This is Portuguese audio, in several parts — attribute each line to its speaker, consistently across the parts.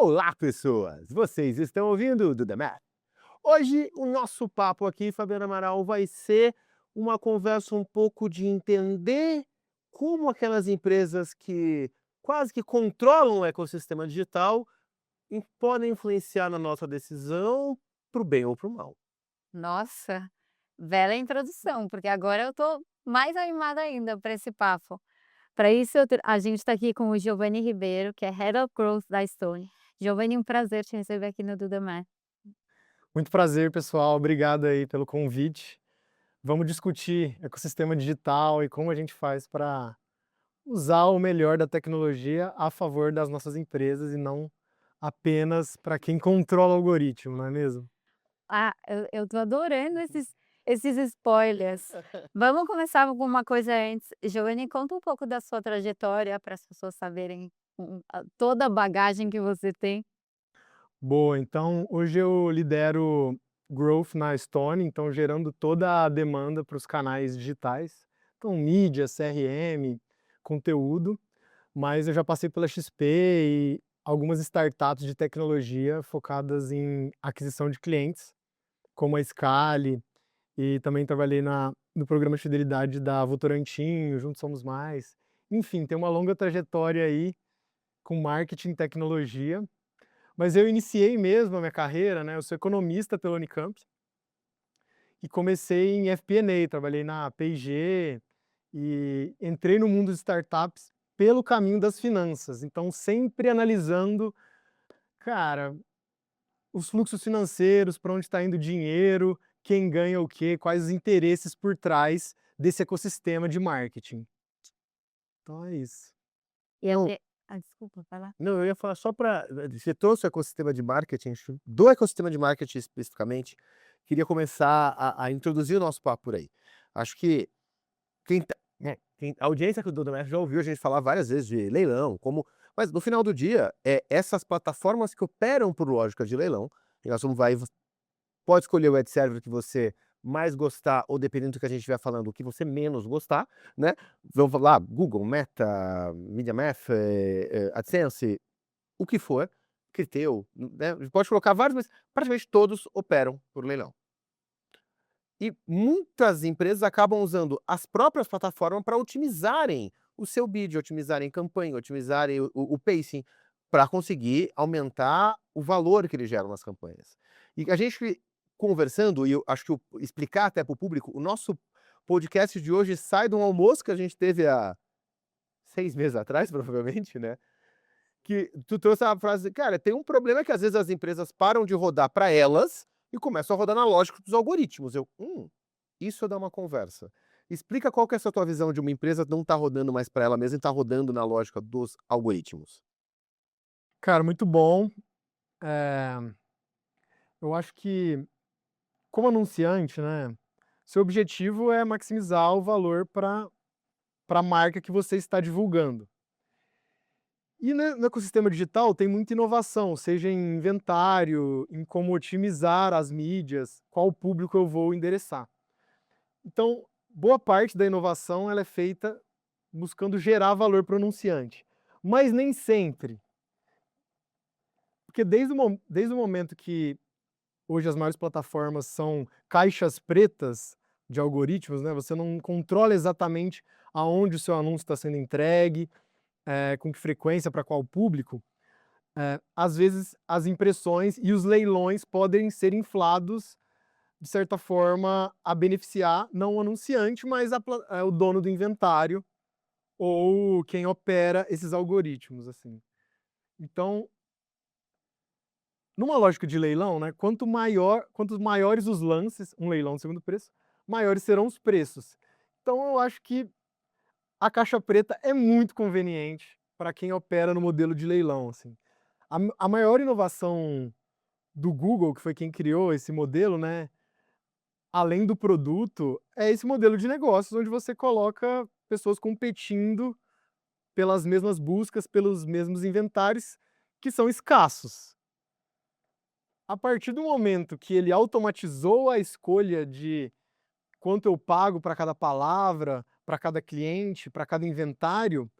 Speaker 1: Olá, pessoas! Vocês estão ouvindo o Do The Math? Hoje, o nosso papo aqui, Fabiana Amaral, vai ser uma conversa um pouco de entender como aquelas empresas que quase que controlam o ecossistema digital podem influenciar na nossa decisão para o bem ou para o mal.
Speaker 2: Nossa, bela introdução, porque agora eu tô mais animada ainda para esse papo. Para isso a gente está aqui com o Giovanni Ribeiro, que é Head of Growth da Stone. Giovanni, um prazer te receber aqui no Duda Mar.
Speaker 3: Muito prazer, pessoal. Obrigado aí pelo convite. Vamos discutir ecossistema digital e como a gente faz para usar o melhor da tecnologia a favor das nossas empresas e não apenas para quem controla o algoritmo, não é mesmo?
Speaker 2: Ah, eu tô adorando esses spoilers. Vamos começar com uma coisa antes. Giovanni, conta um pouco da sua trajetória para as pessoas saberem toda a bagagem que você tem.
Speaker 3: Boa, então hoje eu lidero Growth na Stone, então gerando toda a demanda para os canais digitais. Então, mídia, CRM, conteúdo. Mas eu já passei pela XP e algumas startups de tecnologia focadas em aquisição de clientes, como a Scale, e também trabalhei no programa de fidelidade da Votorantim, Juntos Somos Mais. Enfim, tem uma longa trajetória aí com marketing e tecnologia, mas eu iniciei mesmo a minha carreira, né, eu sou economista pela Unicamp e comecei em FP&A, trabalhei na P&G e entrei no mundo de startups pelo caminho das finanças, então sempre analisando, cara, os fluxos financeiros, para onde está indo o dinheiro, quem ganha o quê, quais os interesses por trás desse ecossistema de marketing. Então é isso.
Speaker 2: E
Speaker 1: Não,
Speaker 2: até desculpa, vai lá.
Speaker 1: não, eu ia falar só para. Você trouxe o ecossistema de marketing, do ecossistema de marketing especificamente, queria começar a introduzir o nosso papo por aí. Acho que a audiência do Doméstico já ouviu a gente falar várias vezes de leilão, mas no final do dia, essas plataformas que operam por lógica de leilão, e nós vamos vai pode escolher o ad server que você mais gostar ou dependendo do que a gente estiver falando, o que você menos gostar, né. Vamos lá, Google, Meta, MediaMath, AdSense, o que for, Criteo, né, a gente pode colocar vários, mas praticamente todos operam por leilão. E muitas empresas acabam usando as próprias plataformas para otimizarem o seu bid, otimizarem campanha, otimizarem o pacing, para conseguir aumentar o valor que eles geram nas campanhas. E a gente conversando, e eu acho que explicar até para o público, o nosso podcast de hoje sai de um almoço que a gente teve há 6 meses atrás, provavelmente, né? Que tu trouxe a frase, cara, tem um problema que às vezes as empresas param de rodar para elas e começam a rodar na lógica dos algoritmos. Isso dá uma conversa. Explica qual que é essa tua visão de uma empresa não tá rodando mais para ela mesma e tá rodando na lógica dos algoritmos.
Speaker 3: Cara, muito bom. Eh, eu acho que, como anunciante, né, seu objetivo é maximizar o valor para a marca que você está divulgando. E no ecossistema digital tem muita inovação, seja em inventário, em como otimizar as mídias, qual público eu vou endereçar. Então, boa parte da inovação ela é feita buscando gerar valor para o anunciante, mas nem sempre. Porque desde o momento que hoje as maiores plataformas são caixas pretas de algoritmos, né, você não controla exatamente aonde o seu anúncio está sendo entregue, com que frequência, para qual público. Às vezes as impressões e os leilões podem ser inflados, de certa forma, a beneficiar não o anunciante, mas o dono do inventário ou quem opera esses algoritmos, assim. Então, numa lógica de leilão, né, quantos maiores os lances, um leilão segundo preço, maiores serão os preços. Então eu acho que a caixa preta é muito conveniente para quem opera no modelo de leilão, assim. A maior inovação do Google, que foi quem criou esse modelo, né, além do produto, é esse modelo de negócios onde você coloca pessoas competindo pelas mesmas buscas, pelos mesmos inventários, que são escassos. A partir do momento que ele automatizou a escolha de quanto eu pago para cada palavra, para cada cliente, para cada inventário,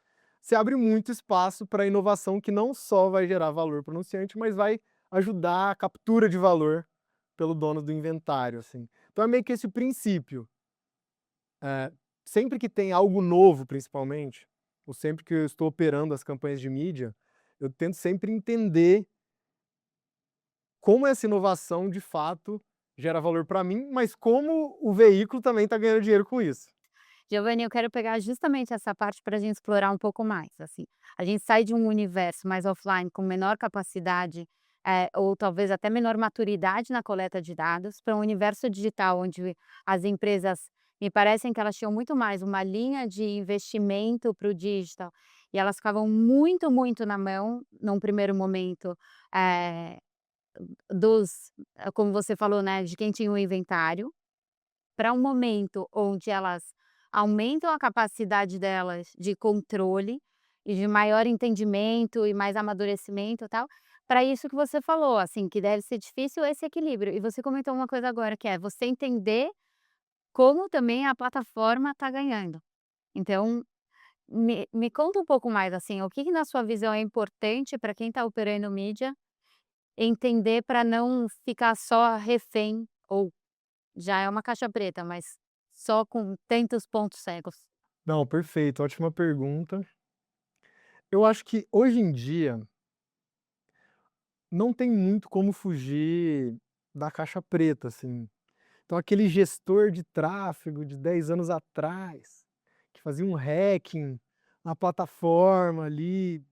Speaker 3: você abre muito espaço para inovação que não só vai gerar valor para o anunciante, mas vai ajudar a captura de valor pelo dono do inventário, assim. Então é meio que esse o princípio. Sempre que tem algo novo, principalmente, ou sempre que eu estou operando as campanhas de mídia, eu tento sempre entender como essa inovação, de fato, gera valor para mim, mas como o veículo também está ganhando dinheiro com isso.
Speaker 2: Giovanni, eu quero pegar justamente essa parte para a gente explorar um pouco mais, assim. A gente sai de um universo mais offline com menor capacidade, ou talvez até menor maturidade na coleta de dados, para um universo digital onde as empresas me parecem que elas tinham muito mais uma linha de investimento para o digital, e elas ficavam muito, muito na mão, num primeiro momento, eh, como você falou, né, de quem tinha o inventário, para um momento onde elas aumentam a capacidade delas de controle e de maior entendimento e mais amadurecimento e tal, para isso que você falou, assim, que deve ser difícil esse equilíbrio. E você comentou uma coisa agora, que é você entender como também a plataforma está ganhando. Então, me conta um pouco mais, assim, o que que na sua visão é importante para quem está operando mídia entender para não ficar só refém ou já é uma caixa preta, mas só com tantos pontos cegos.
Speaker 3: Não, perfeito, ótima pergunta. Eu acho que hoje em dia não tem muito como fugir da caixa preta, assim. Então aquele gestor de tráfego de 10 anos atrás, que fazia um hacking na plataforma ali,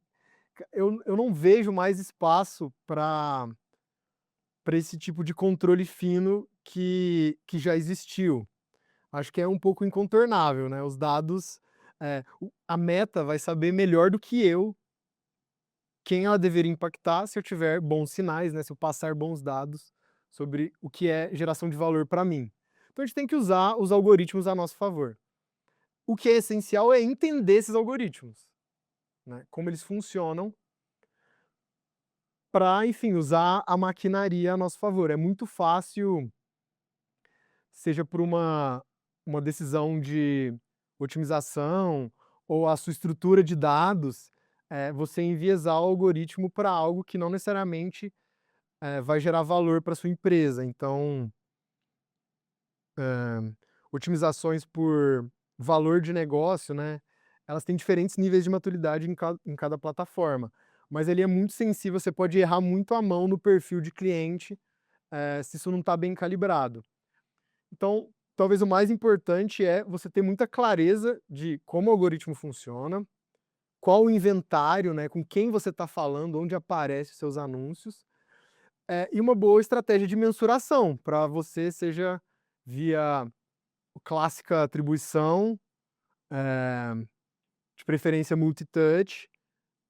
Speaker 3: eu não vejo mais espaço para esse tipo de controle fino que já existiu. Acho que é um pouco incontornável, né, os dados, a Meta vai saber melhor do que eu quem ela deveria impactar se eu tiver bons sinais, né, se eu passar bons dados sobre o que é geração de valor para mim. Então a gente tem que usar os algoritmos a nosso favor. O que é essencial é entender esses algoritmos, né, como eles funcionam para, enfim, usar a maquinaria a nosso favor. É muito fácil, seja por uma decisão de otimização ou a sua estrutura de dados, você enviesar o algoritmo para algo que não necessariamente vai gerar valor para sua empresa. Então, otimizações por valor de negócio, né, elas têm diferentes níveis de maturidade em cada plataforma. Mas ele é muito sensível, você pode errar muito a mão no perfil de cliente, se isso não está bem calibrado. Então, talvez o mais importante é você ter muita clareza de como o algoritmo funciona, qual o inventário, né, com quem você está falando, onde aparecem os seus anúncios, e uma boa estratégia de mensuração, para você, seja via clássica atribuição, de preferência multi-touch,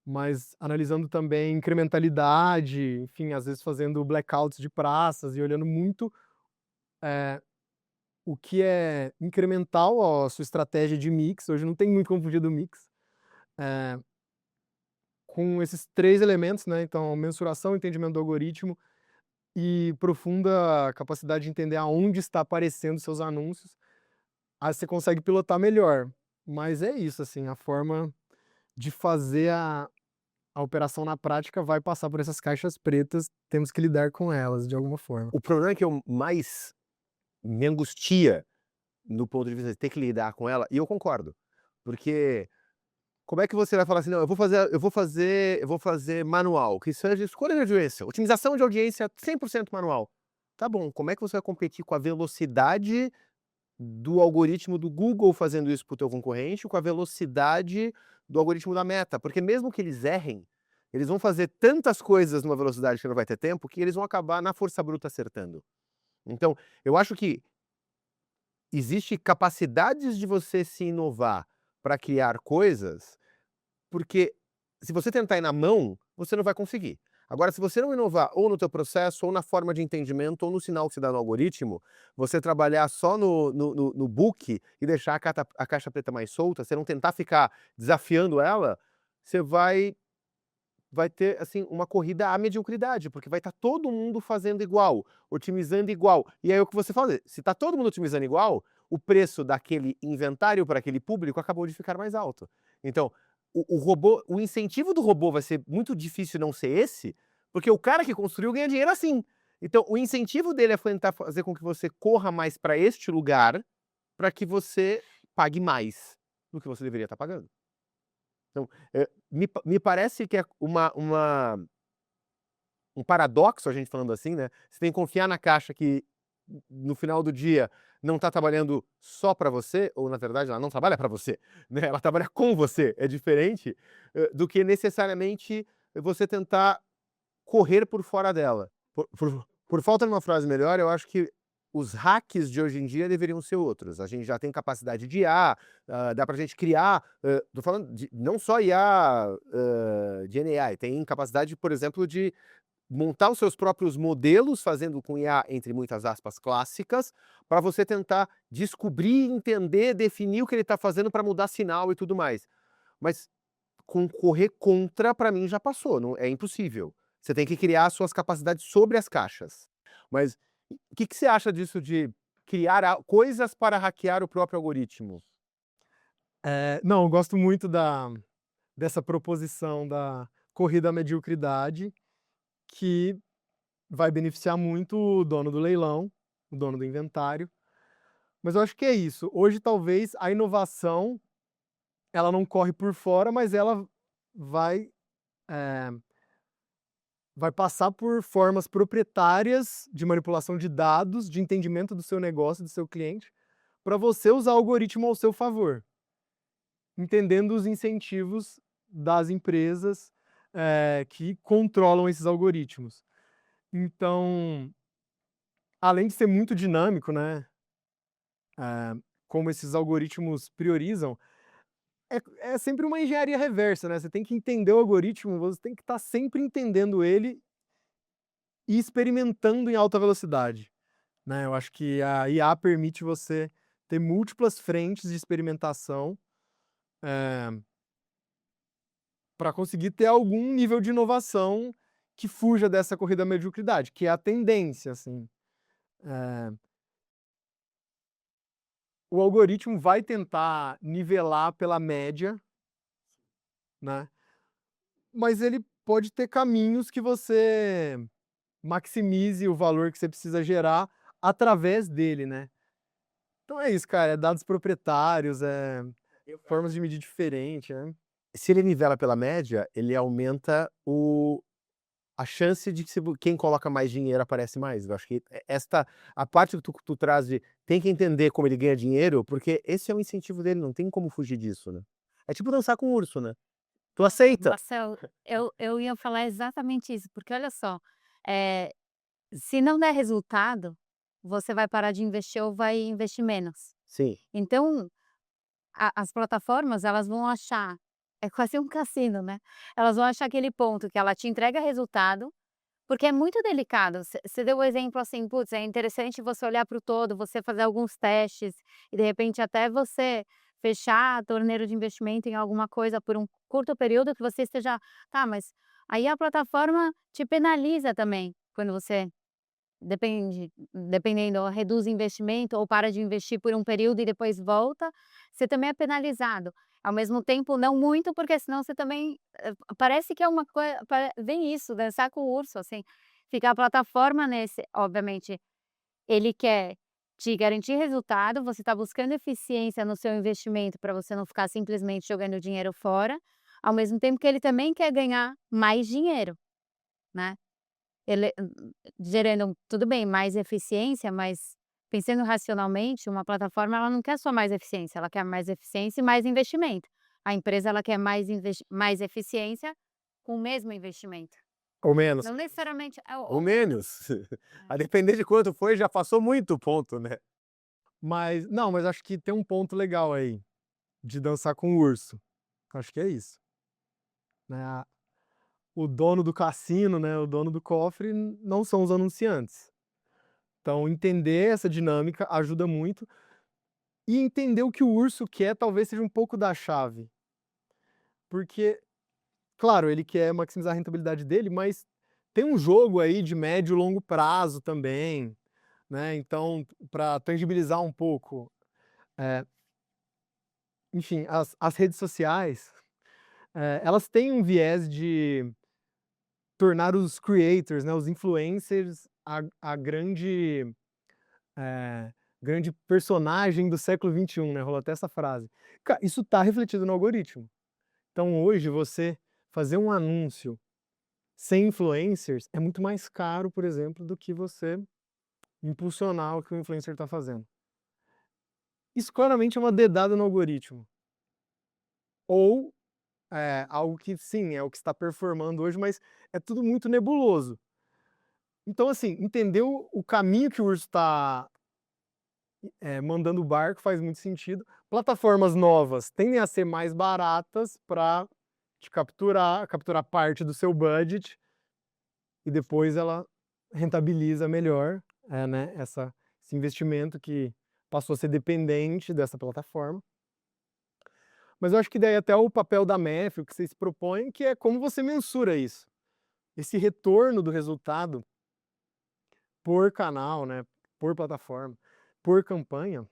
Speaker 3: mas analisando também incrementalidade, enfim, às vezes fazendo blackouts de praças e olhando muito o que é incremental à sua estratégia de mix. Hoje não tem muito como fugir do mix. Com esses 3 elementos, né, então mensuração, entendimento do algoritmo e profunda capacidade de entender aonde está aparecendo seus anúncios, aí você consegue pilotar melhor. Mas é isso, assim, a forma de fazer a operação na prática vai passar por essas caixas pretas, temos que lidar com elas de alguma forma.
Speaker 1: O problema que eu mais me angustia no ponto de vista de ter que lidar com ela, e eu concordo, porque como é que você vai falar assim: "Não, eu vou fazer manual", que seja escolha de audiência, otimização de audiência 100% manual. Tá bom, como é que você vai competir com a velocidade do algoritmo do Google fazendo isso para o teu concorrente, com a velocidade do algoritmo da Meta? Porque mesmo que eles errem, eles vão fazer tantas coisas numa velocidade que não vai ter tempo, que eles vão acabar na força bruta acertando. Então, eu acho que existe capacidades de você se inovar para criar coisas, porque se você tentar ir na mão, você não vai conseguir. Agora, se você não inovar ou no teu processo, ou na forma de entendimento, ou no sinal que se dá no algoritmo, você trabalhar só no book e deixar a caixa preta mais solta, você não tentar ficar desafiando ela, você vai ter, assim, uma corrida à mediocridade, porque vai estar todo mundo fazendo igual, otimizando igual. E aí é o que você fala, se está todo mundo otimizando igual, o preço daquele inventário para aquele público acabou de ficar mais alto. Então, o robô, o incentivo do robô vai ser muito difícil não ser esse, porque o cara que construiu ganha dinheiro assim. Então, o incentivo dele é tentar fazer com que você corra mais para este lugar, para que você pague mais do que você deveria estar pagando. Então, me parece que é um paradoxo, a gente falando assim, né? Você tem que confiar na caixa que no final do dia não está trabalhando só para você, ou na verdade ela não trabalha para você, né? Ela trabalha com você. É diferente do que necessariamente você tentar correr por fora dela. Por falta de uma frase melhor, eu acho que os hacks de hoje em dia deveriam ser outros. A gente já tem capacidade de IA, dá pra gente criar, tô falando de, não só IA de AI, tem capacidade, por exemplo, de montar os seus próprios modelos, fazendo com IA, entre muitas aspas, clássicas, para você tentar descobrir, entender, definir o que ele está fazendo para mudar sinal e tudo mais. Mas correr contra, para mim, já passou, não, é impossível. Você tem que criar suas capacidades sobre as caixas. Mas o que você acha disso de criar coisas para hackear o próprio algoritmo?
Speaker 3: Não, eu gosto muito dessa proposição da corrida à mediocridade, que vai beneficiar muito o dono do leilão, o dono do inventário. Mas eu acho que é isso. Hoje, talvez, a inovação, ela não corre por fora, mas ela vai, eh, vai passar por formas proprietárias de manipulação de dados, de entendimento do seu negócio, do seu cliente, para você usar o algoritmo ao seu favor, entendendo os incentivos das empresas, que controlam esses algoritmos. Então, além de ser muito dinâmico, né, como esses algoritmos priorizam, é sempre uma engenharia reversa, né, você tem que entender o algoritmo, você tem que estar sempre entendendo ele e experimentando em alta velocidade, né. Eu acho que a IA permite você ter múltiplas frentes de experimentação, para conseguir ter algum nível de inovação que fuja dessa corrida à mediocridade, que é a tendência, assim. Eh, o algoritmo vai tentar nivelar pela média, né, mas ele pode ter caminhos que você maximize o valor que você precisa gerar através dele, né. Então é isso, cara, é dados proprietários, formas de medir diferente, né.
Speaker 1: Se ele nivela pela média, ele aumenta a chance de que quem coloca mais dinheiro aparece mais. Eu acho que a parte que tu traz de tem que entender como ele ganha dinheiro, porque esse é o incentivo dele, não tem como fugir disso, né. É tipo dançar com o urso, né. Tu aceita.
Speaker 2: Marcelo, eu ia falar exatamente isso, porque olha só, eh, se não der resultado, você vai parar de investir ou vai investir menos.
Speaker 1: Sim.
Speaker 2: Então, as plataformas, elas vão achar, é quase um cassino, né, elas vão achar aquele ponto que ela te entrega resultado, porque é muito delicado. Você deu o exemplo assim, putz, é interessante você olhar para o todo, você fazer alguns testes e de repente até você fechar a torneira de investimento em alguma coisa por um curto período que você esteja tá, mas aí a plataforma te penaliza também, quando você dependendo, reduz o investimento ou para de investir por um período e depois volta, você também é penalizado. Ao mesmo tempo, não muito, porque senão você também, parece que é uma coisa, vem isso, dançar com o urso, assim, fica a plataforma nesse, obviamente, ele quer te garantir resultado, você está buscando eficiência no seu investimento para você não ficar simplesmente jogando dinheiro fora, ao mesmo tempo que ele também quer ganhar mais dinheiro, né. Ele gerando, tudo bem, mais eficiência, mas pensando racionalmente, uma plataforma ela não quer só mais eficiência, ela quer mais eficiência e mais investimento. A empresa ela quer mais eficiência com o mesmo investimento.
Speaker 3: Ou menos.
Speaker 2: Não necessariamente
Speaker 1: Ou menos. A depender de quanto foi, já passou muito o ponto, né.
Speaker 3: Mas não, mas acho que tem um ponto legal aí, de dançar com o urso. Acho que é isso, né, o dono do cassino, né, o dono do cofre não são os anunciantes. Então entender essa dinâmica ajuda muito, e entender o que o urso quer talvez seja um pouco da chave. Porque, claro, ele quer maximizar a rentabilidade dele, mas tem um jogo aí de médio e longo prazo também, né, então para tangibilizar um pouco, enfim, as redes sociais, elas têm um viés de tornar os creators, né, os influencers, a grande, grande personagem do século XXI, né, rolou até essa frase. Isso está refletido no algoritmo. Então hoje você fazer um anúncio sem influencers é muito mais caro, por exemplo, do que você impulsionar o que o influencer está fazendo. Isso claramente é uma dedada no algoritmo. Ou algo que, sim, é o que está performando hoje, mas é tudo muito nebuloso. Então, assim, entender o caminho que o urso está mandando o barco faz muito sentido. Plataformas novas tendem a ser mais baratas para te capturar parte do seu budget e depois ela rentabiliza melhor, né, esse investimento que passou a ser dependente dessa plataforma. Mas eu acho que daí até o papel da MEF, o que vocês propõem, que é como você mensura isso. Esse retorno do resultado por canal, né, por plataforma, por campanha,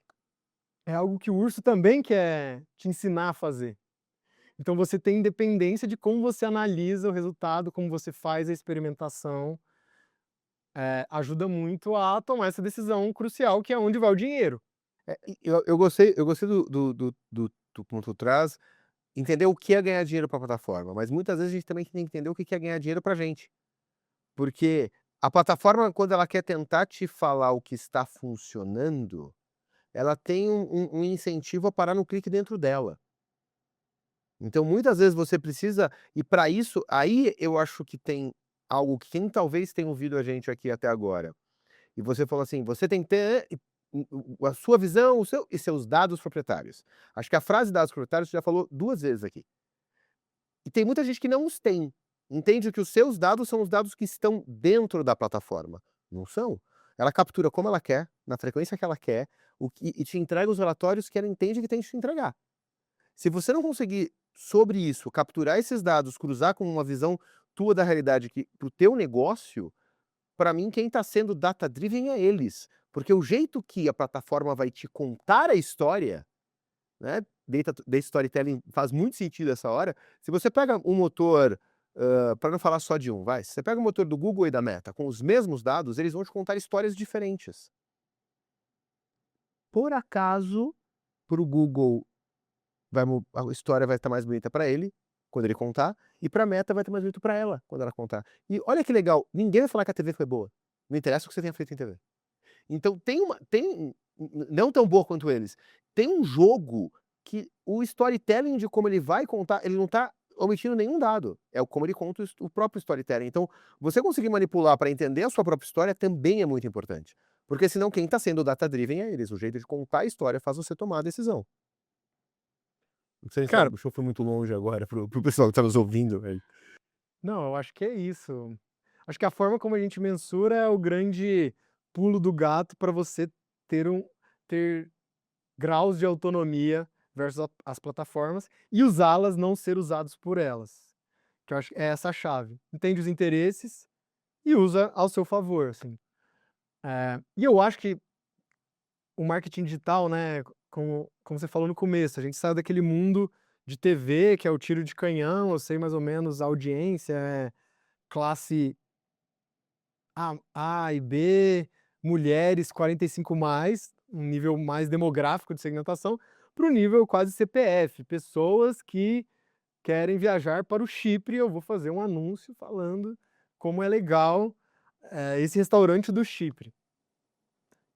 Speaker 3: é algo que o Urso também quer te ensinar a fazer. Então você tem independência de como você analisa o resultado, como você faz a experimentação, ajuda muito a tomar essa decisão crucial, que é onde vai o dinheiro.
Speaker 1: Eu gostei do ponto que tu traz, entender o que é ganhar dinheiro para a plataforma, mas muitas vezes a gente também tem que entender o que é ganhar dinheiro para a gente. Porque a plataforma, quando ela quer tentar te falar o que está funcionando, ela tem um incentivo a parar no clique dentro dela. Então, muitas vezes você precisa, e para isso, aí eu acho que tem algo que quem talvez tenha ouvido a gente aqui até agora, e você falou assim: você tem que ter a sua visão, e seus dados proprietários. Acho que a frase dados proprietários você já falou 2 vezes aqui. E tem muita gente que não os tem. Entende que os seus dados são os dados que estão dentro da plataforma. Não são. Ela captura como ela quer, na frequência que ela quer, e te entrega os relatórios que ela entende que tem que te entregar. Se você não conseguir, sobre isso, capturar esses dados, cruzar com uma visão tua da realidade para o teu negócio, para mim quem está sendo data-driven é eles. Porque o jeito que a plataforma vai te contar a história, né, data storytelling faz muito sentido essa hora. Se você pega um motor, para não falar só de um, se você pega o motor do Google e da Meta com os mesmos dados, eles vão te contar histórias diferentes. Por acaso, para o Google, a história vai estar mais bonita para ele, quando ele contar, e para a Meta vai estar mais bonito para ela, quando ela contar. E olha que legal, ninguém vai falar que a TV foi boa. Não interessa o que você tenha feito em TV. Então não tão boa quanto eles, tem um jogo que o storytelling de como ele vai contar, ele não tá omitindo nenhum dado, é como ele conta o próprio storytelling. Então, você conseguir manipular para entender a sua própria história também é muito importante, porque senão quem tá sendo data driven é eles, o jeito de contar a história faz você tomar a decisão. Não sei se
Speaker 3: Cara,
Speaker 1: o show foi muito longe agora pro pessoal que tá nos ouvindo aí.
Speaker 3: não, eu acho que é isso. Acho que a forma como a gente mensura é o grande pulo do gato para você ter graus de autonomia versus as plataformas e usá-las, não ser usados por elas. Que eu acho que é essa a chave. Entende os interesses e usa ao seu favor, assim. E eu acho que o marketing digital, né, como você falou no começo, a gente saiu daquele mundo de TV, que é o tiro de canhão, eu sei mais ou menos a audiência, classe A e B, mulheres 45+, um nível mais demográfico de segmentação, para o nível quase CPF, pessoas que querem viajar para o Chipre, eu vou fazer um anúncio falando como é legal, esse restaurante do Chipre.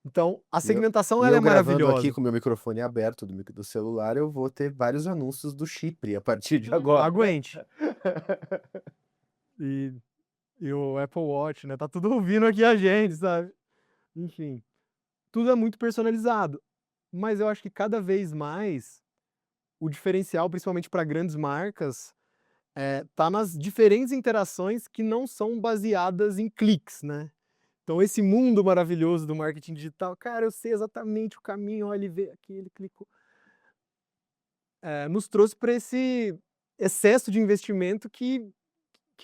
Speaker 3: Então, a segmentação ela é
Speaker 1: Gravando aqui
Speaker 3: maravilhosa.
Speaker 1: com o meu microfone aberto do celular, eu vou ter vários anúncios do Chipre a partir de agora.
Speaker 3: Aguente. E o Apple Watch, né, tá tudo ouvindo aqui a gente, sabe. Enfim, tudo é muito personalizado, mas eu acho que cada vez mais o diferencial, principalmente para grandes marcas, tá nas diferentes interações que não são baseadas em cliques, né. Então esse mundo maravilhoso do marketing digital, cara, eu sei exatamente o caminho, olha, ele veio aqui, ele clicou. Nos trouxe para esse excesso de investimento que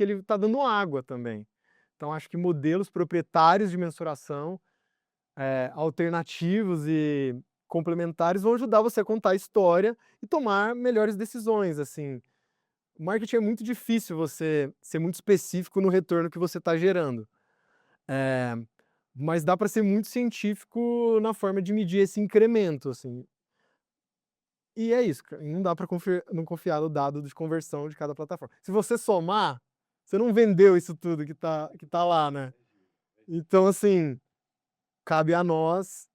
Speaker 3: ele tá dando água também. Então acho que modelos proprietários de mensuração, alternativos e complementares vão ajudar você a contar a história e tomar melhores decisões, assim. marketing é muito difícil você ser muito específico no retorno que você está gerando. Mas dá para ser muito científico na forma de medir esse incremento, assim. E é isso, não dá para não confiar no dado de conversão de cada plataforma. Se você somar, você não vendeu isso tudo que tá lá, né? Então, assim, cabe a nós.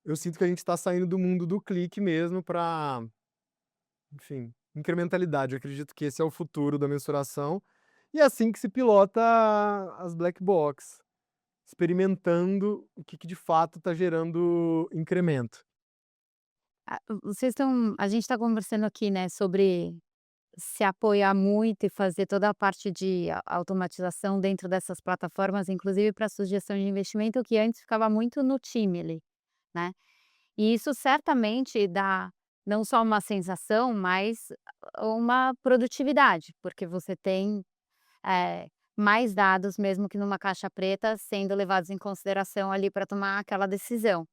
Speaker 3: Eu sinto que a gente está saindo do mundo do clique mesmo para, enfim, incrementalidade. Eu acredito que esse é o futuro da mensuração. E é assim que se pilota as black box, experimentando o que de fato está gerando incremento.
Speaker 2: A gente está conversando aqui, né, sobre se apoiar muito e fazer toda a parte de automatização dentro dessas plataformas, inclusive para sugestão de investimento, que antes ficava muito no time ali, né. E isso certamente dá não só uma sensação, mas uma produtividade, porque você tem, mais dados, mesmo que numa caixa preta, sendo levados em consideração ali para tomar aquela decisão.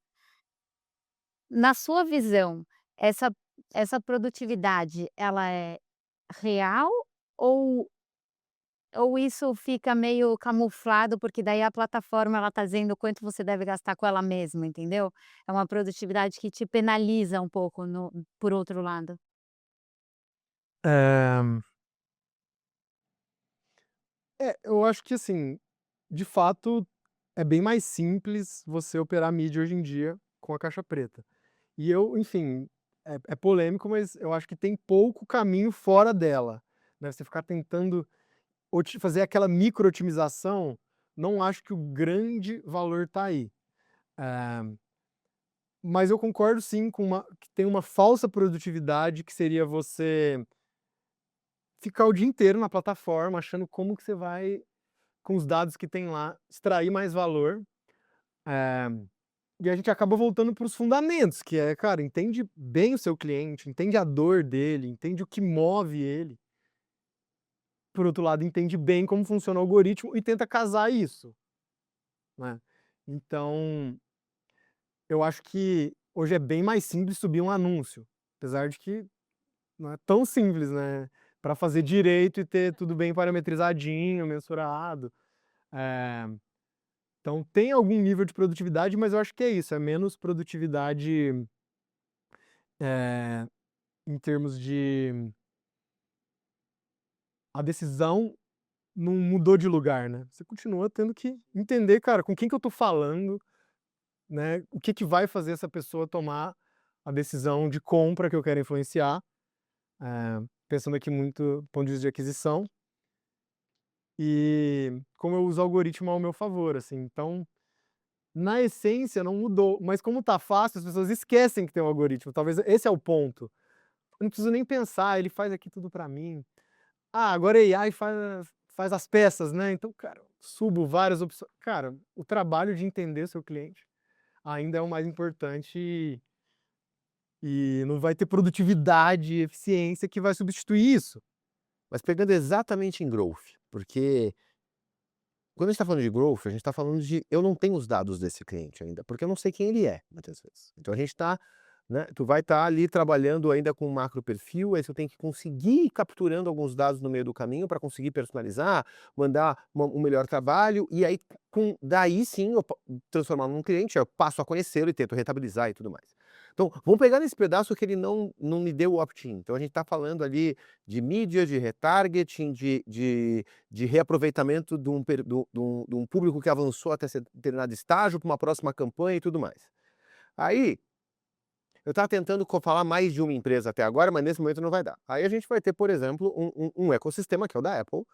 Speaker 2: Na sua visão, essa essa produtividade, ela é real ou isso fica meio camuflado, porque daí a plataforma ela tá dizendo quanto você deve gastar com ela mesma, entendeu? É uma produtividade que te penaliza um pouco por outro lado.
Speaker 3: Eh, eu acho que assim, de fato, é bem mais simples você operar mídia hoje em dia com a caixa preta. E eu, enfim, é polêmico, mas eu acho que tem pouco caminho fora dela, né, você ficar tentando fazer aquela micro otimização, não acho que o grande valor tá aí. Eh, mas eu concordo sim com que tem uma falsa produtividade, que seria você ficar o dia inteiro na plataforma achando como que você vai, com os dados que tem lá, extrair mais valor. Eh, e a gente acaba voltando para os fundamentos, que é, cara, entende bem o seu cliente, entende a dor dele, entende o que move ele. Por outro lado, entende bem como funciona o algoritmo e tenta casar isso, né. Então, eu acho que hoje é bem mais simples subir um anúncio, apesar de que não é tão simples, né, para fazer direito e ter tudo bem parametrizadinho, mensurado. Eh Então tem algum nível de produtividade, mas eu acho que é isso, é menos produtividade, eh, em termos de a decisão não mudou de lugar, né. Você continua tendo que entender, cara, com quem que eu tô falando, né, o que que vai fazer essa pessoa tomar a decisão de compra que eu quero influenciar, pensando aqui muito do ponto de vista de aquisição, e como eu uso o algoritmo ao meu favor, assim. Então, na essência não mudou, mas como tá fácil, as pessoas esquecem que tem um algoritmo, talvez esse é o ponto. Eu não preciso nem pensar, ele faz aqui tudo pra mim. Ah, agora a AI faz as peças, né, então, cara, subo várias opções. Cara, o trabalho de entender o seu cliente ainda é o mais importante e não vai ter produtividade e eficiência que vai substituir isso.
Speaker 1: Mas pegando exatamente em growth, porque quando a gente está falando de growth, a gente está falando de eu não tenho os dados desse cliente ainda, porque eu não sei quem ele é, muitas vezes. Então a gente está, né, tu vai estar ali trabalhando ainda com um macro perfil, aí você tem que conseguir ir capturando alguns dados no meio do caminho para conseguir personalizar, mandar um melhor trabalho, e aí daí sim eu transformar num cliente, eu passo a conhecê-lo e tento rentabilizar e tudo mais. Então, vamos pegar nesse pedaço que ele não me deu o opt-in. Então a gente está falando ali de mídia, de retargeting, de reaproveitamento de um público que avançou até determinado estágio para uma próxima campanha e tudo mais. Aí, eu estava tentando falar mais de uma empresa até agora, mas nesse momento não vai dar. Aí a gente vai ter, por exemplo, um ecossistema, que é o da Apple,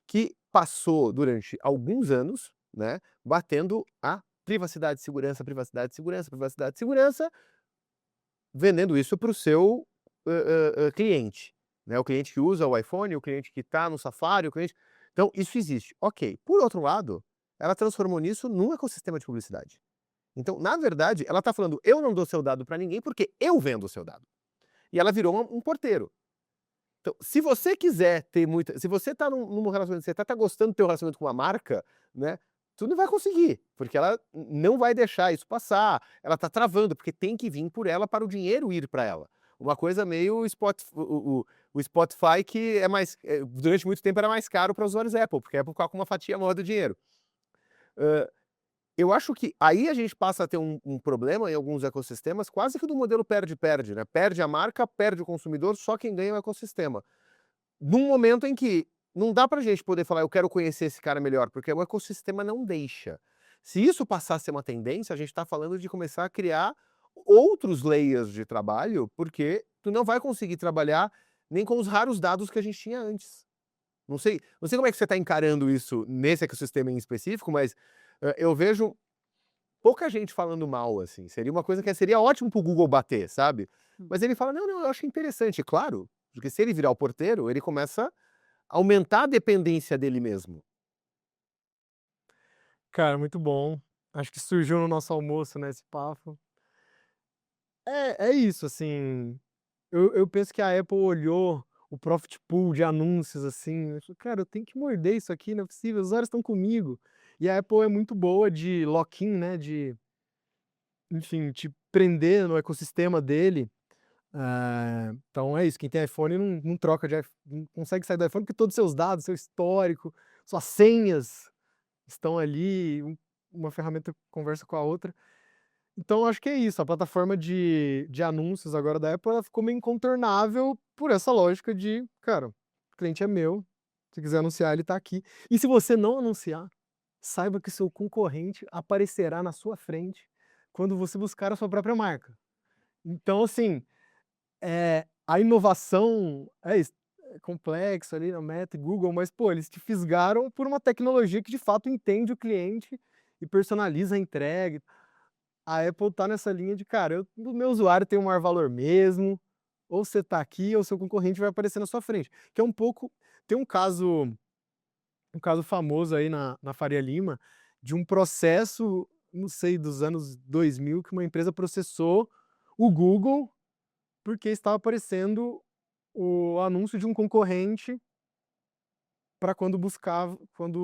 Speaker 1: que passou durante alguns anos, né, batendo a privacidade, segurança, privacidade, segurança, privacidade, segurança, vendendo isso para o seu cliente, né, o cliente que usa o iPhone, o cliente que está no Safari, o cliente. Então isso existe, ok. Por outro lado, ela transformou nisso num ecossistema de publicidade. Então, na verdade, ela está falando: eu não dou seu dado para ninguém porque eu vendo o seu dado. E ela virou um porteiro. Então, se você quiser ter muita, se você está num relacionamento, você tá gostando do teu relacionamento com uma marca, né, tu não vai conseguir, porque ela não vai deixar isso passar, ela está travando, porque tem que vir por ela para o dinheiro ir para ela. uma coisa meio o Spotify que durante muito tempo era mais caro para usuários Apple, porque a Apple ficava com uma fatia maior do dinheiro. Eu acho que aí a gente passa a ter um problema em alguns ecossistemas, quase que do modelo perde-perde, né? Perde a marca, perde o consumidor, só quem ganha é o ecossistema. Num momento em que não dá pra gente poder falar, eu quero conhecer esse cara melhor, porque o ecossistema não deixa. Se isso passar a ser uma tendência, a gente tá falando de começar a criar outros layers de trabalho, porque tu não vai conseguir trabalhar nem com os raros dados que a gente tinha antes. Não sei como é que você está encarando isso nesse ecossistema em específico, mas eu vejo pouca gente falando mal, assim. Seria uma coisa que seria ótimo pro Google bater, sabe? Mas ele fala, não, eu acho interessante. Claro, porque se ele virar o porteiro, ele começa a aumentar a dependência dele mesmo.
Speaker 3: Cara, muito bom. Acho que surgiu no nosso almoço, né, esse papo. É isso, assim, eu penso que a Apple olhou o profit pool de anúncios, assim, e falou: "Cara, eu tenho que morder isso aqui, não é possível, os usuários estão comigo". E a Apple é muito boa de lock-in, né, enfim, te prender no ecossistema dele. Então é isso, quem tem iPhone não troca não consegue sair do iPhone, porque todos os seus dados, seu histórico, suas senhas estão ali, uma ferramenta conversa com a outra. Então acho que é isso, a plataforma de anúncios agora da Apple, ela ficou meio incontornável por essa lógica de, cara, o cliente é meu, se quiser anunciar ele tá aqui. E se você não anunciar, saiba que seu concorrente aparecerá na sua frente quando você buscar a sua própria marca. Então assim, a inovação é isso, é complexo ali na Meta e Google, mas pô, eles te fisgaram por uma tecnologia que de fato entende o cliente e personaliza a entrega. A Apple tá nessa linha de, cara, o meu usuário tem o maior valor mesmo, ou você tá aqui ou seu concorrente vai aparecer na sua frente. Que é um pouco, tem um caso famoso aí na Faria Lima, de um processo, não sei, dos anos 2000, que uma empresa processou o Google porque estava aparecendo o anúncio de um concorrente para quando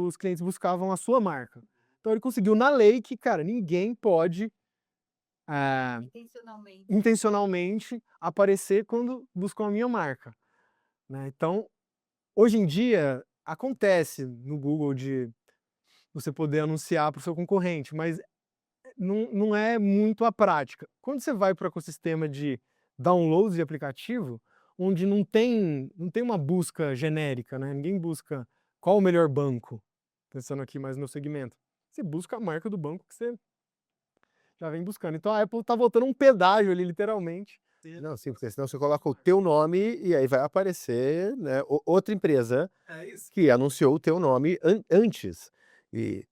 Speaker 3: os clientes buscavam a sua marca. Então ele conseguiu na lei que, cara, ninguém pode intencionalmente aparecer quando buscam a minha marca, né. Então, hoje em dia, acontece no Google de você poder anunciar para o seu concorrente, mas não é muito a prática. Quando você vai para o ecossistema de downloads de aplicativo, onde não tem uma busca genérica, né, ninguém busca qual o melhor banco, pensando aqui mais no meu segmento. Você busca a marca do banco que você já vem buscando. Então a Apple tá voltando um pedágio ali, literalmente.
Speaker 1: Não, sim, porque senão você coloca o teu nome e aí vai aparecer, né, outra empresa que anunciou o teu nome antes. E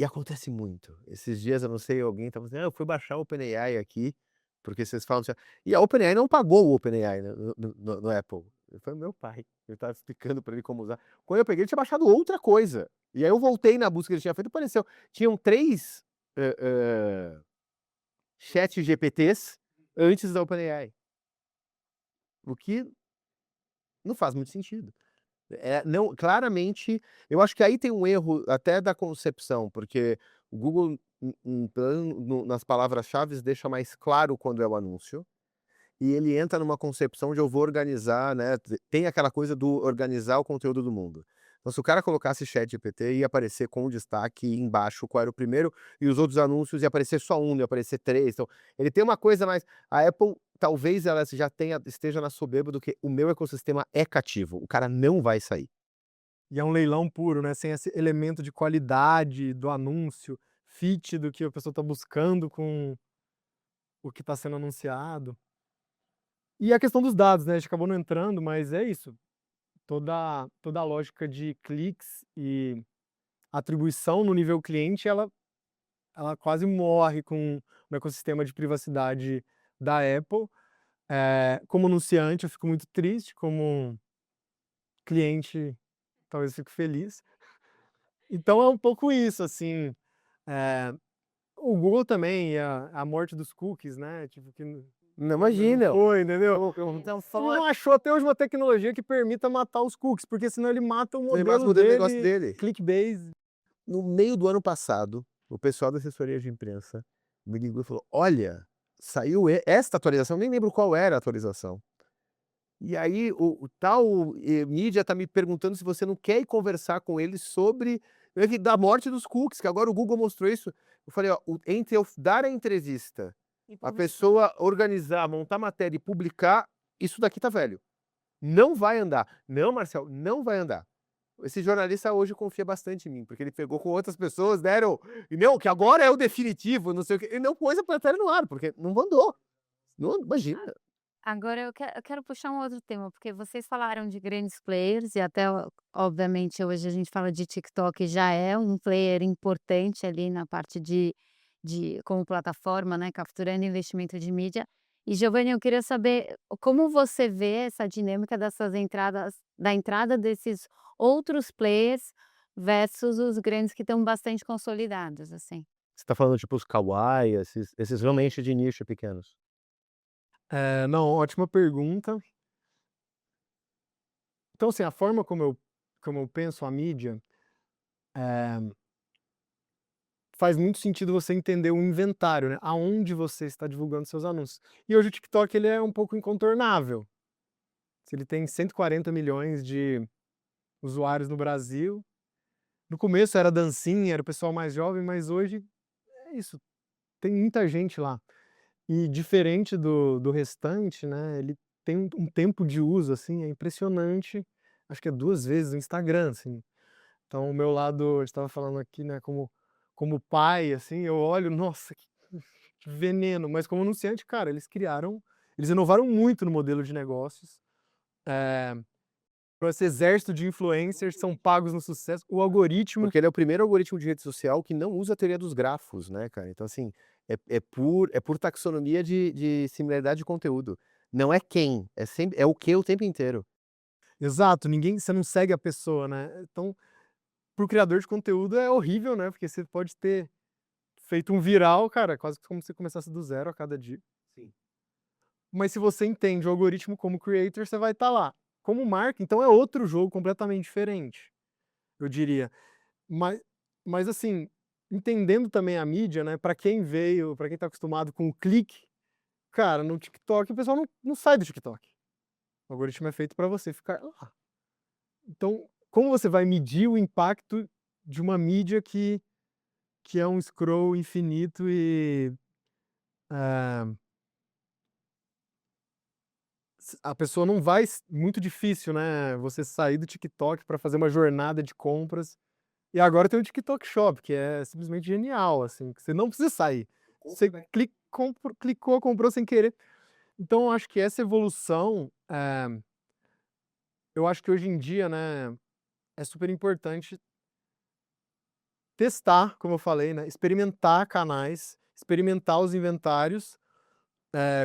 Speaker 1: acontece muito. Esses dias eu não sei, alguém estava dizendo: eu fui baixar o OpenAI aqui, porque vocês falam assim", e a OpenAI não pagou o OpenAI no Apple. Foi o meu pai, eu estava explicando para ele como usar. Quando eu peguei, ele tinha baixado outra coisa. E aí eu voltei na busca que ele tinha feito e apareceu. Tinham 3 ChatGPTs antes da OpenAI. O que não faz muito sentido. Não, claramente, eu acho que aí tem um erro até da concepção, porque o Google, pelo menos nas palavras-chaves, deixa mais claro quando é o anúncio, e ele entra numa concepção de eu vou organizar, né? Tem aquela coisa do organizar o conteúdo do mundo. Então, se o cara colocasse ChatGPT, ia aparecer com o destaque embaixo qual era o primeiro, e os outros anúncios ia aparecer só um, ia aparecer 3. Então, ele tem uma coisa mais. A Apple, talvez ela já esteja na soberba do que o meu ecossistema é cativo. O cara não vai sair.
Speaker 3: E é um leilão puro, né, sem esse elemento de qualidade do anúncio, fit do que a pessoa está buscando com o que está sendo anunciado. E a questão dos dados, né, a gente acabou não entrando, mas é isso, toda a lógica de cliques e atribuição no nível cliente, ela quase morre com o ecossistema de privacidade da Apple. Como anunciante eu fico muito triste, como cliente talvez fique feliz. Então é um pouco isso, assim, eh, o Google também, a morte dos cookies, né, tipo que
Speaker 1: Não,
Speaker 3: não
Speaker 1: imagina.
Speaker 3: foi, entendeu?
Speaker 2: Então
Speaker 3: Ele não achou até hoje uma tecnologia que permita matar os cookies, porque senão ele mata o
Speaker 1: Ele mata o
Speaker 3: modelo
Speaker 1: modelo de negócio
Speaker 3: dele,
Speaker 1: dele.
Speaker 3: clickbait.
Speaker 1: No meio do ano passado, o pessoal da assessoria de imprensa me ligou e falou: olha, saiu esta atualização, nem lembro qual era a atualização. E aí o tal mídia tá me perguntando se você não quer ir conversar com eles sobre da morte dos cookies, que agora o Google mostrou isso. Eu falei: "Ó, entre eu dar a entrevista, a pessoa organizar, montar matéria e publicar, isso daqui tá velho. Não vai andar". "Não, Marcel, não vai andar". Esse jornalista hoje confia bastante em mim, porque ele pegou com outras pessoas, deram e não, que agora é o definitivo, não sei o quê, e não pôs a matéria no ar, porque não andou. Não, imagina.
Speaker 2: Agora eu quero puxar um outro tema, porque vocês falaram de grandes players e até obviamente hoje a gente fala de TikTok, já é um player importante ali na parte de como plataforma, né, capturando investimento de mídia. E Giovanni, eu queria saber como você vê essa dinâmica dessas entradas da entrada desses outros players versus os grandes que estão bastante consolidados, assim?
Speaker 1: Você tá falando tipo os kawaii, esses realmente de nicho pequenos?
Speaker 3: Não, ótima pergunta. Então, assim, a forma como eu penso a mídia, eh, faz muito sentido você entender o inventário, né, aonde você está divulgando seus anúncios. E hoje o TikTok ele é um pouco incontornável. Se ele tem 140 milhões de usuários no Brasil, no começo era dancinha, era o pessoal mais jovem, mas hoje é isso, tem muita gente lá. E diferente do restante, né, ele tem um tempo de uso, assim, é impressionante, acho que é 2 vezes o Instagram, assim. Então o meu lado, a gente estava falando aqui, né, como pai, assim, eu olho, nossa, que veneno, mas como anunciante, cara, eles inovaram muito no modelo de negócios, eh, esse exército de influencers são pagos no sucesso, o algoritmo.
Speaker 1: Porque ele é o primeiro algoritmo de rede social que não usa a teoria dos grafos, né, cara. Então, assim, é por taxonomia de similaridade de conteúdo. Não é quem, é sempre é o que o tempo inteiro.
Speaker 3: Exato, você não segue a pessoa, né. Então, para o criador de conteúdo é horrível, né, porque você pode ter feito um viral, cara, quase como se começasse do zero a cada dia.
Speaker 1: Sim.
Speaker 3: Mas se você entende o algoritmo como creator, você vai estar lá. Como marca, então é outro jogo completamente diferente, eu diria. Mas assim, entendendo também a mídia, né, para quem tá acostumado com o clique, cara, no TikTok o pessoal não sai do TikTok. O algoritmo é feito para você ficar lá. Então, como você vai medir o impacto de uma mídia que é um scroll infinito e, eh, a pessoa não vai muito difícil, né, você sair do TikTok para fazer uma jornada de compras. E agora tem o TikTok Shop, que é simplesmente genial, assim, que você não precisa sair. Você clicou, comprou sem querer. Então eu acho que essa evolução, eu acho que hoje em dia, né, é super importante testar, como eu falei, né, experimentar canais, experimentar os inventários,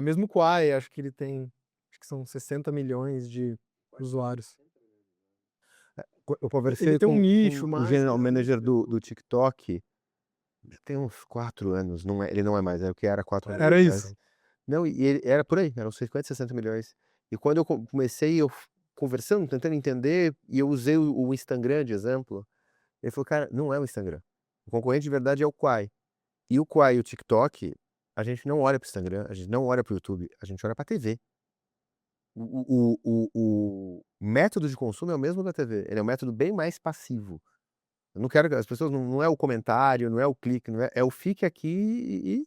Speaker 3: mesmo o Quai, acho que ele tem, acho que são 60 milhões de usuários.
Speaker 1: Eu
Speaker 3: Ele
Speaker 1: conversei
Speaker 3: tem um
Speaker 1: com
Speaker 3: nicho,
Speaker 1: o
Speaker 3: mas
Speaker 1: general manager do TikTok, tem uns 4 anos, ele não é mais, é o que era 4 anos
Speaker 3: era
Speaker 1: atrás.
Speaker 3: isso.
Speaker 1: Não, e ele era por aí, eram 50, 60 milhões. E quando eu comecei, conversando, tentando entender, e eu usei o Instagram de exemplo, ele falou: "Cara, não é o Instagram. O concorrente de verdade é o Quai". E o Quai e o TikTok, a gente não olha para o Instagram, a gente não olha para o YouTube, a gente olha para a TV. O método de consumo é o mesmo da TV, ele é um método bem mais passivo. Eu não quero que as pessoas, não é o comentário, não é o clique, não é o fique aqui e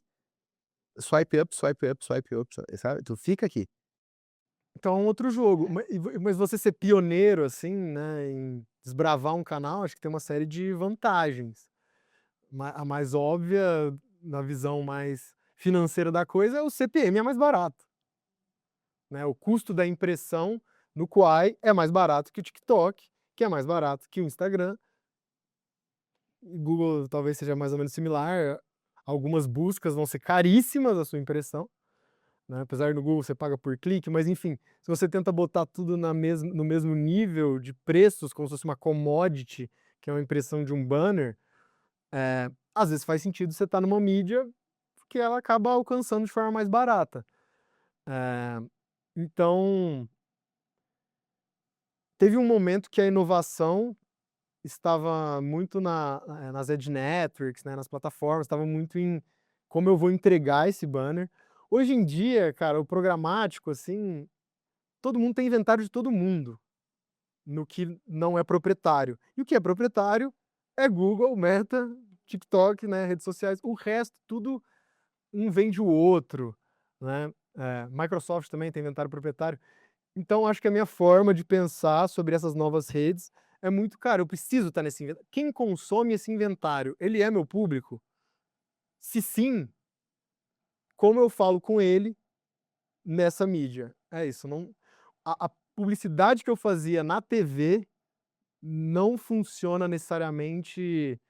Speaker 1: swipe up, swipe up, swipe up, sabe, tu fica aqui.
Speaker 3: Então é um outro jogo. Mas você ser pioneiro, assim, né, em desbravar um canal, acho que tem uma série de vantagens. A mais óbvia, na visão mais financeira da coisa, é o CPM é mais barato, né, o custo da impressão no Quai é mais barato que o TikTok, que é mais barato que o Instagram. O Google talvez seja mais ou menos similar, algumas buscas vão ser caríssimas a sua impressão, né, apesar do Google você paga por clique, mas enfim, se você tenta botar tudo no mesmo nível de preços, como se fosse uma commodity, que é uma impressão de um banner, às vezes faz sentido você estar numa mídia que ela acaba alcançando de forma mais barata. Eh, então, teve um momento que a inovação estava muito nas ad networks, né, nas plataformas, estava muito em como eu vou entregar esse banner. Hoje em dia, cara, o programático, assim, todo mundo tem inventário de todo mundo, no que não é proprietário. E o que é proprietário é Google, Meta, TikTok, né, redes sociais. O resto, tudo um vende o outro, né? Microsoft também tem inventário proprietário. Então, acho que a minha forma de pensar sobre essas novas redes é muito, cara, eu preciso estar nesse inventário. Quem consome esse inventário, ele é meu público? Se sim, como eu falo com ele nessa mídia? É isso, não, a publicidade que eu fazia na TV não funciona necessariamente,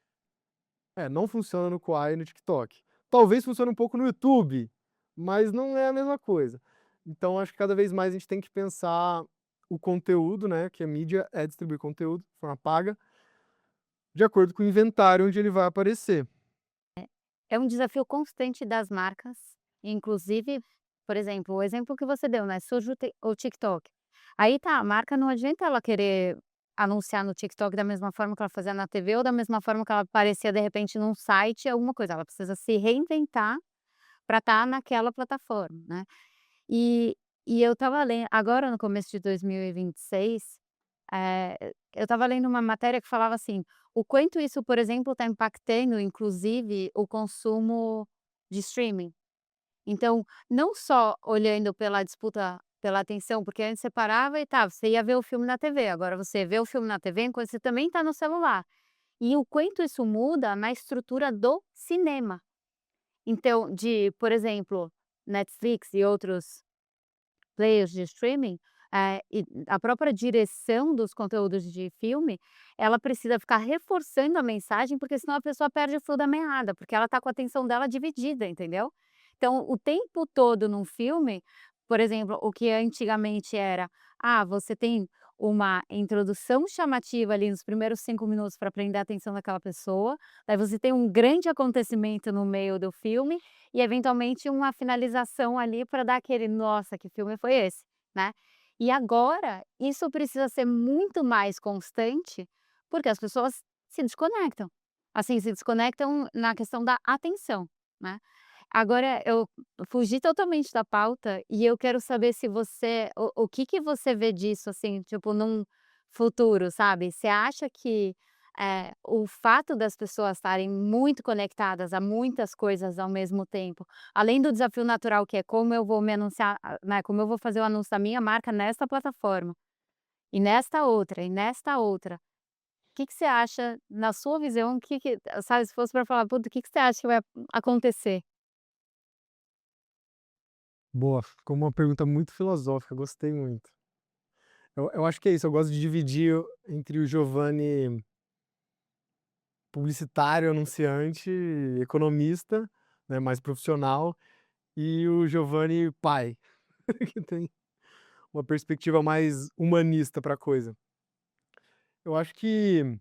Speaker 3: não funciona no Quai e no TikTok. Talvez funcione um pouco no YouTube, mas não é a mesma coisa. Então, acho que cada vez mais a gente tem que pensar o conteúdo, né, que a mídia é distribuir conteúdo de forma paga, de acordo com o inventário onde ele vai aparecer.
Speaker 2: É um desafio constante das marcas, inclusive, por exemplo, o exemplo que você deu, né, surge o TikTok. Aí tá, a marca não adianta ela querer anunciar no TikTok da mesma forma que ela fazia na TV ou da mesma forma que ela aparecia de repente num site, alguma coisa, ela precisa se reinventar para estar naquela plataforma, né. E eu estava lendo agora no começo de 2026, eu estava lendo uma matéria que falava assim, o quanto isso, por exemplo, está impactando inclusive o consumo de streaming. Então, não só olhando pela disputa pela atenção, porque antes você parava e tá, você ia ver o filme na TV, agora você vê o filme na TV enquanto você também está no celular. E o quanto isso muda na estrutura do cinema. Então, por exemplo, Netflix e outros players de streaming, e a própria direção dos conteúdos de filme, ela precisa ficar reforçando a mensagem, porque senão a pessoa perde o fio da meada, porque ela está com a atenção dela dividida, entendeu? Então, o tempo todo num filme, por exemplo, o que antigamente era, você tem uma introdução chamativa ali nos primeiros 5 minutos para prender a atenção daquela pessoa, daí você tem um grande acontecimento no meio do filme, e eventualmente uma finalização ali para dar aquele: "Nossa, que filme foi esse?", né. E agora, isso precisa ser muito mais constante, porque as pessoas se desconectam. Assim, se desconectam na questão da atenção, né. Agora eu fugi totalmente da pauta e eu quero saber se você o que que você vê disso, assim, tipo, num futuro, sabe. Você acha que, o fato das pessoas estarem muito conectadas a muitas coisas ao mesmo tempo, além do desafio natural que é como eu vou me anunciar, né, como eu vou fazer o anúncio da minha marca nesta plataforma, e nesta outra, e nesta outra. O que que você acha, na sua visão, o que que sabe, se fosse para falar: "Puta, o que que você acha que vai acontecer?"
Speaker 3: Boa, ficou uma pergunta muito filosófica, gostei muito. Eu acho que é isso, eu gosto de dividir entre o Giovanni publicitário, anunciante, economista, né, mais profissional, e o Giovanni pai, que tem uma perspectiva mais humanista para a coisa. Eu acho que,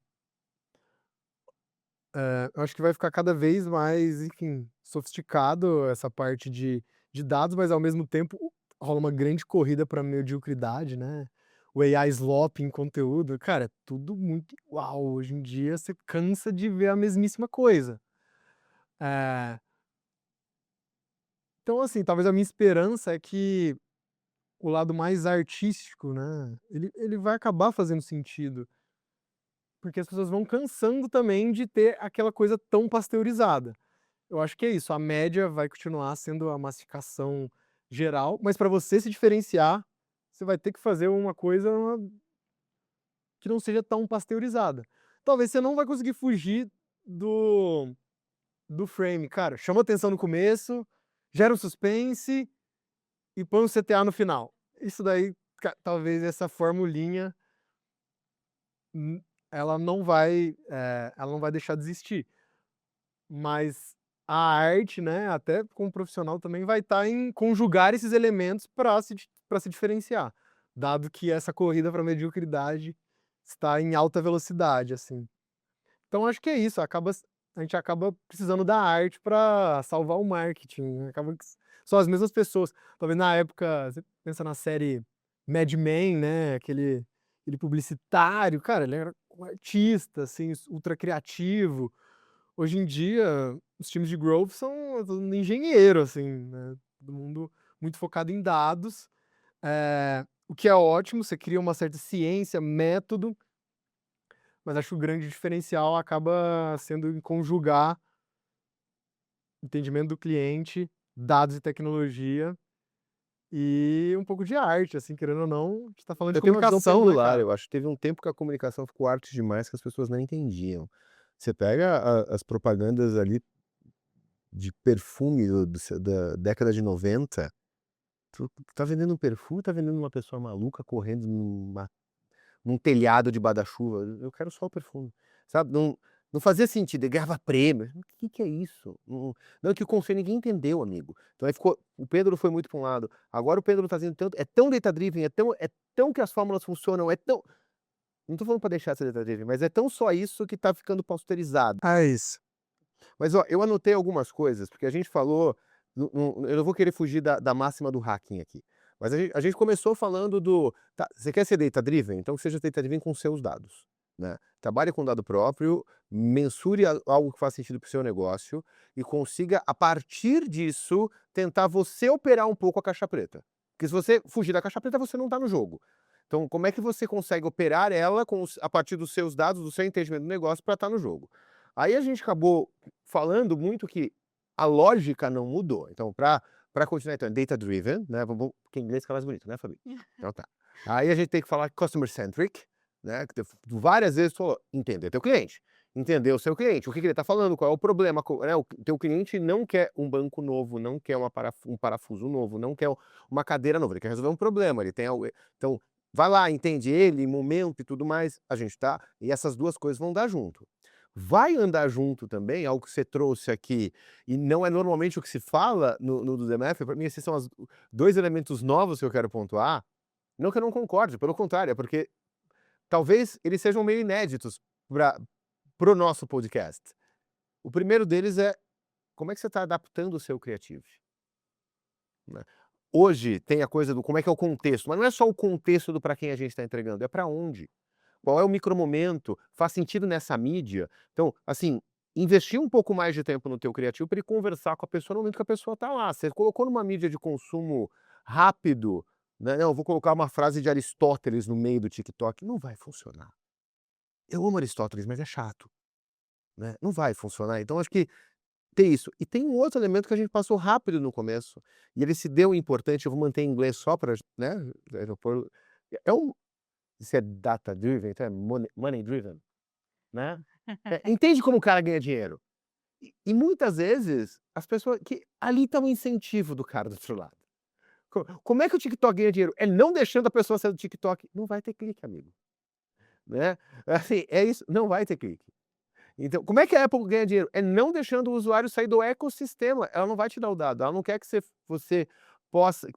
Speaker 3: eu acho que vai ficar cada vez mais, enfim, sofisticado essa parte de dados, mas ao mesmo tempo rola uma grande corrida para mediocridade, né. O AI slop em conteúdo, cara, é tudo muito igual. Hoje em dia você cansa de ver a mesmíssima coisa. Eh, então assim, talvez a minha esperança é que o lado mais artístico, né, ele vai acabar fazendo sentido, porque as pessoas vão cansando também de ter aquela coisa tão pasteurizada. Eu acho que é isso, a média vai continuar sendo a massificação geral, mas para você se diferenciar, você vai ter que fazer uma coisa que não seja tão pasteurizada. Talvez você não vai conseguir fugir do do frame, cara, chama atenção no começo, gera um suspense e põe um CTA no final. Isso daí, talvez essa formulinha, hum, ela não vai deixar de existir. Mas a arte, né, até como profissional também vai estar em conjugar esses elementos para se diferenciar, dado que essa corrida para a mediocridade está em alta velocidade, assim. Então acho que é isso, a gente acaba precisando da arte para salvar o marketing, né, acaba que são as mesmas pessoas. Talvez na época, você pensa na série Mad Men, né, aquele publicitário, cara, ele era um artista, assim, ultra criativo. Hoje em dia, os times de growth são tudo engenheiro, assim, né, todo mundo muito focado em dados, o que é ótimo, você cria uma certa ciência, método, mas acho que o grande diferencial acaba sendo em conjugar entendimento do cliente, dados e tecnologia e um pouco de arte, assim, querendo ou não, a gente tá falando de
Speaker 1: Eu tenho uma visão
Speaker 3: comunicação, né,
Speaker 1: pendular,
Speaker 3: cara?
Speaker 1: eu acho. Teve um tempo que a comunicação ficou arte demais que as pessoas não entendiam. Você pega as propagandas ali de perfume da década de 90, tu tá vendendo um perfume, tá vendendo uma pessoa maluca correndo num telhado de guarda-chuva. Eu quero só o perfume, sabe? Não fazia sentido, ele ganhava prêmio. O que é isso? Não, que o conselho ninguém entendeu, amigo. Então aí ficou, o Pedro foi muito para um lado, agora o Pedro tá dizendo tanto, é tão data-driven, é tão que as fórmulas funcionam, é tão... Não tô falando para deixar de ser data-driven, mas é tão só isso que tá ficando posterizado.
Speaker 3: É isso.
Speaker 1: Mas ó, eu anotei algumas coisas, porque a gente falou, eu não vou querer fugir da máxima do hacking aqui, mas a gente começou falando tá, você quer ser data-driven? Então que seja data-driven com seus dados, né? Trabalhe com dado próprio, mensure algo que faz sentido para o seu negócio e consiga, a partir disso, tentar você operar um pouco a caixa preta. Porque se você fugir da caixa preta, você não está no jogo. Então, como é que você consegue operar ela a partir dos seus dados, do seu entendimento do negócio para estar no jogo? Aí a gente acabou falando muito que a lógica não mudou. Então, para continuar, então, data-driven, né? Porque em inglês fica mais bonito, né, Fabi? Então tá. Aí a gente tem que falar customer-centric, né? Que várias vezes falou, entender teu cliente. Entender o seu cliente, o que ele está falando, qual é o problema, né? O teu cliente não quer um banco novo, não quer um parafuso novo, não quer uma cadeira nova, ele quer resolver um problema, ele tem algo... Então, vai lá, entende ele, momento e tudo mais, a gente tá... E essas duas coisas vão dar junto. Vai andar junto também, algo que você trouxe aqui, e não é normalmente o que se fala no do DMF, para mim esses são os dois elementos novos que eu quero pontuar, não que eu não concorde, pelo contrário, é porque talvez eles sejam meio inéditos para o nosso podcast. O primeiro deles é como é que você está adaptando o seu Creative, né? Hoje tem a coisa do como é que é o contexto, mas não é só o contexto do para quem a gente está entregando, é para onde. Qual é o micromomento? Faz sentido nessa mídia? Então, assim, investir um pouco mais de tempo no teu criativo para ele conversar com a pessoa no momento que a pessoa está lá. Você colocou numa mídia de consumo rápido, né? Não, eu vou colocar uma frase de Aristóteles no meio do TikTok. Não vai funcionar. Eu amo Aristóteles, mas é chato, né? Não vai funcionar. Então, acho que tem isso. E tem um outro elemento que a gente passou rápido no começo, e ele se deu importante, eu vou manter em inglês só para, né? É um, se é data-driven, então é money-driven, né? Entende como o cara ganha dinheiro. E muitas vezes, as pessoas... que ali está o incentivo do cara do outro lado. Como é que o TikTok ganha dinheiro? É não deixando a pessoa sair do TikTok. Não vai ter clique, amigo. Né? Assim, é isso, não vai ter clique. Então, como é que a Apple ganha dinheiro? É não deixando o usuário sair do ecossistema. Ela não vai te dar o dado. Ela não quer que você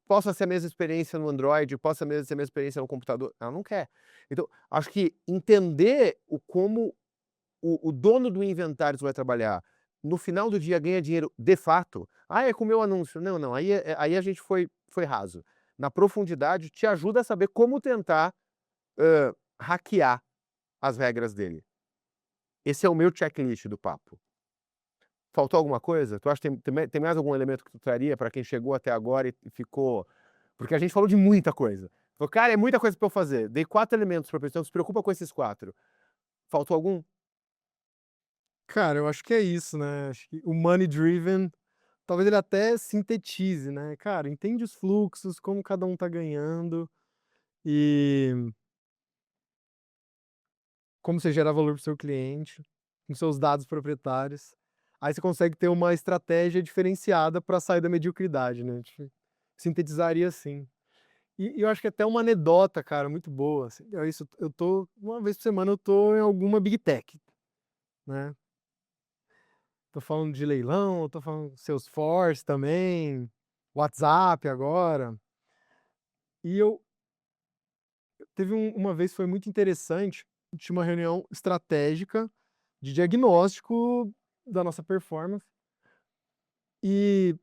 Speaker 1: possa ser a mesma experiência no Android, possa ser a mesma experiência no computador. Ela não quer. Então, acho que entender como o dono do inventário vai trabalhar, no final do dia ganha dinheiro de fato. Ah, é com o meu anúncio. Não, não. Aí a gente foi raso. Na profundidade, te ajuda a saber como tentar hackear as regras dele. Esse é o meu checklist do papo. Faltou alguma coisa? Tu acha que tem mais algum elemento que tu traria para quem chegou até agora e ficou... Porque a gente falou de muita coisa. Falou, cara, é muita coisa para eu fazer. Dei 4 elementos para a pessoa, se preocupa com esses 4. Faltou algum?
Speaker 3: Cara, eu acho que é isso, né? Acho que o money driven, talvez ele até sintetize, né? Cara, entende os fluxos, como cada um tá ganhando e como você gera valor para o seu cliente, com seus dados proprietários. Aí você consegue ter uma estratégia diferenciada para sair da mediocridade, né? Tipo, sintetizaria assim. E eu acho que até uma anedota, cara, muito boa. Assim, é isso, eu tô, uma vez por semana, eu tô em alguma Big Tech, né? Tô falando de leilão, eu tô falando Salesforce também, WhatsApp agora. E teve uma vez foi muito interessante, tinha uma reunião estratégica de diagnóstico da nossa performance. E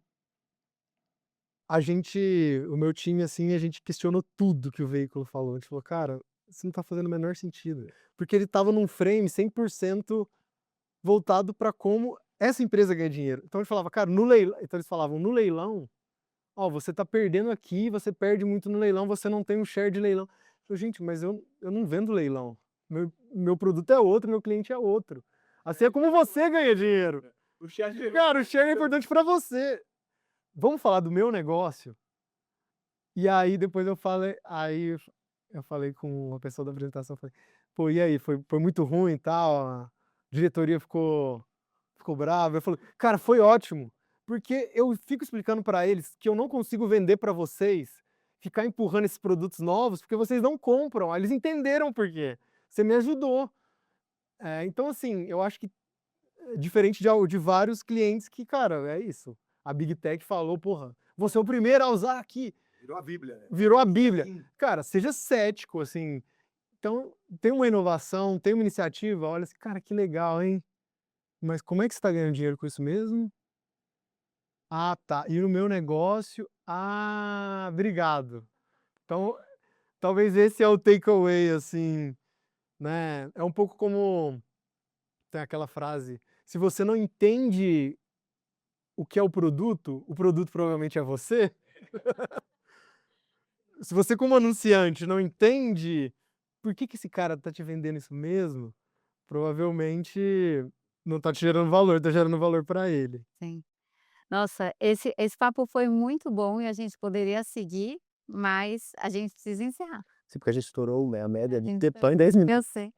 Speaker 3: o meu time, assim, a gente questionou tudo que o veículo falou. A gente falou, cara, isso não tá fazendo o menor sentido. Porque ele tava num frame 100% voltado para como essa empresa ganha dinheiro. Então ele falava, cara, no leilão. Então eles falavam, no leilão, ó, você tá perdendo aqui, você perde muito no leilão, você não tem um share de leilão. Eu falei, gente, mas eu não vendo leilão. Meu produto é outro, meu cliente é outro. Assim é como você ganha dinheiro.
Speaker 1: O share
Speaker 3: Cara, o share é importante para você. Vamos falar do meu negócio? E aí depois eu falei com uma pessoa da apresentação, eu falei, pô, e aí, foi muito ruim e tal, a diretoria ficou brava. Eu falei, cara, foi ótimo, porque eu fico explicando para eles que eu não consigo vender para vocês, ficar empurrando esses produtos novos, porque vocês não compram. Aí eles entenderam por quê. Você me ajudou. Então, assim, eu acho que diferente de vários clientes que, cara, é isso. A Big Tech falou, porra, você é o primeiro a usar aqui.
Speaker 1: virou a Bíblia, né?
Speaker 3: Virou a Bíblia.
Speaker 1: Sim.
Speaker 3: Cara, seja cético, assim. Então, tem uma inovação, tem uma iniciativa, olha assim, cara, que legal, hein? Mas como é que você está ganhando dinheiro com isso mesmo? Ah, tá. E no meu negócio? Ah, obrigado. Então, talvez esse é o takeaway, assim, né? É um pouco como tem aquela frase: se você não entende o que é o produto provavelmente é você. Se você, como anunciante, não entende por que esse cara tá te vendendo isso mesmo, provavelmente não tá te gerando valor, tá gerando valor para ele.
Speaker 2: Sim. Nossa, esse papo foi muito bom e a gente poderia seguir, mas a gente precisa encerrar.
Speaker 1: Sim, porque a gente estourou, né, a média de
Speaker 2: Gente,
Speaker 1: tempão em 10 minutos.
Speaker 2: eu sei.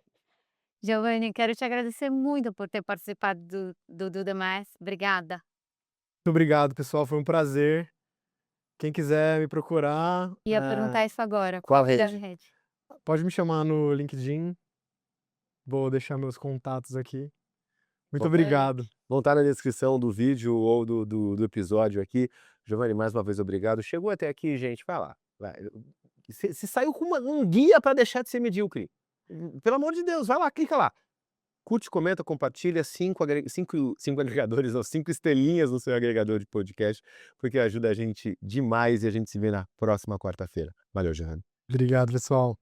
Speaker 2: Giovanni, quero te agradecer muito por ter participado do Do The Math. Obrigada.
Speaker 3: Muito obrigado, pessoal, foi um prazer. Quem quiser me procurar,
Speaker 2: Ia perguntar isso agora.
Speaker 1: Qual
Speaker 2: que é a
Speaker 1: rede?
Speaker 3: pode me chamar no LinkedIn. Vou deixar meus contatos aqui. Muito
Speaker 1: Bom,
Speaker 3: obrigado.
Speaker 1: vão estar na descrição do vídeo ou do episódio aqui. Giovanni, mais uma vez, obrigado. Chegou até aqui, gente, vai lá. Vai. Se saiu com um guia para deixar de ser medíocre. Pelo amor de Deus, vai lá, clica lá. Curte, comenta, compartilha, 5 agregadores, não, 5 estrelinhas no seu agregador de podcast, porque ajuda a gente demais e a gente se vê na próxima quarta-feira. Valeu, Giovanni.
Speaker 3: Obrigado, pessoal.